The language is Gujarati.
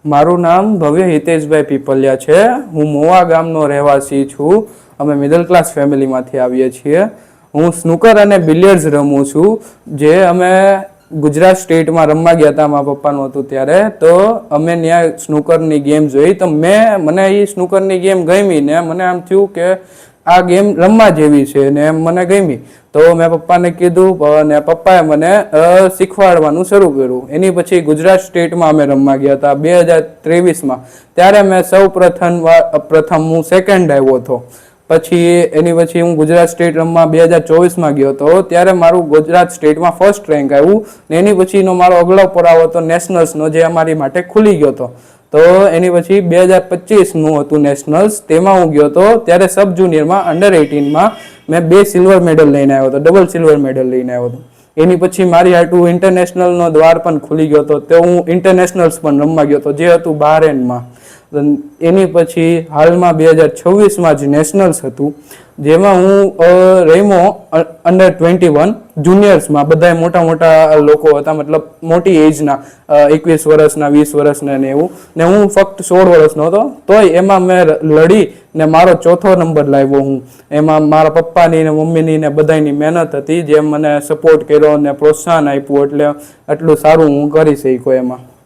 મારું નામ ભવ્ય હિતેશભાઈ પીપલિયા છે. હું મોવા ગામનો રહેવાસી છું. અમે મિડલ ક્લાસ ફેમિલીમાંથી આવીએ છીએ. હું સ્નૂકર અને બિલિયર્ડ્સ રમું છું. જે અમે ગુજરાત સ્ટેટમાં રમવા ગયા હતા, મારા પપ્પાનું હતું ત્યારે. તો અમે ત્યાં સ્નૂકરની ગેમ જોઈ, તો મને એ સ્નૂકરની ગેમ ગમી ને મને આમ થયું કે આ ગેમ રમવા જેવી છે ને એમ મને ગમી. તો મેં પપ્પાને કીધું અને પપ્પાએ મને શીખવાડવાનું શરૂ કર્યું. એની પછી ગુજરાત સ્ટેટમાં અમે રમવા ગયા હતા 2023માં. ત્યારે મેં પ્રથમ હું સેકન્ડ આવ્યો હતો. પછી એની પછી હું ગુજરાત સ્ટેટ રમવા 2024માં ગયો હતો. ત્યારે મારું ગુજરાત સ્ટેટમાં ફર્સ્ટ રેન્ક આવ્યું ને એની પછીનો મારો અગલો પડાવ હતો નેશનલ્સનો, જે અમારી માટે ખુલી ગયો હતો. તો એની પછી 2025નું હતું નેશનલ્સ, તેમાં હું ગયો હતો. ત્યારે સબ જુનિયરમાં અંડર 18માં મેં 2 સિલ્વર મેડલ લઈને આવ્યો હતો, ડબલ સિલ્વર મેડલ લઈને આવ્યો હતો. એની પછી મારી હાટું ઇન્ટરનેશનલનો દ્વાર પણ ખુલી ગયો હતો. તો હું ઇન્ટરનેશનલ્સ પણ રમવા ગયો હતો, જે હતું બહારેનમાં. એની પછી હાલમાં 2026માં જ નેશનલ્સ હતું, જેમાં હું રમ્યો અંડર 21 જુનિયર્સમાં. બધા મોટા લોકો હતા, મતલબ મોટી એજના, 21 વર્ષના, 20 વર્ષના ને એવું. ને હું ફક્ત 16 વર્ષનો હતો. તોય એમાં મેં લડી ને મારો 4થો નંબર લાવ્યો હું. એમાં મારા પપ્પાની ને મમ્મીની ને બધાની મહેનત હતી, જે મને સપોર્ટ કર્યો ને પ્રોત્સાહન આપ્યું, એટલે આટલું સારું હું કરી શક્યો એમાં.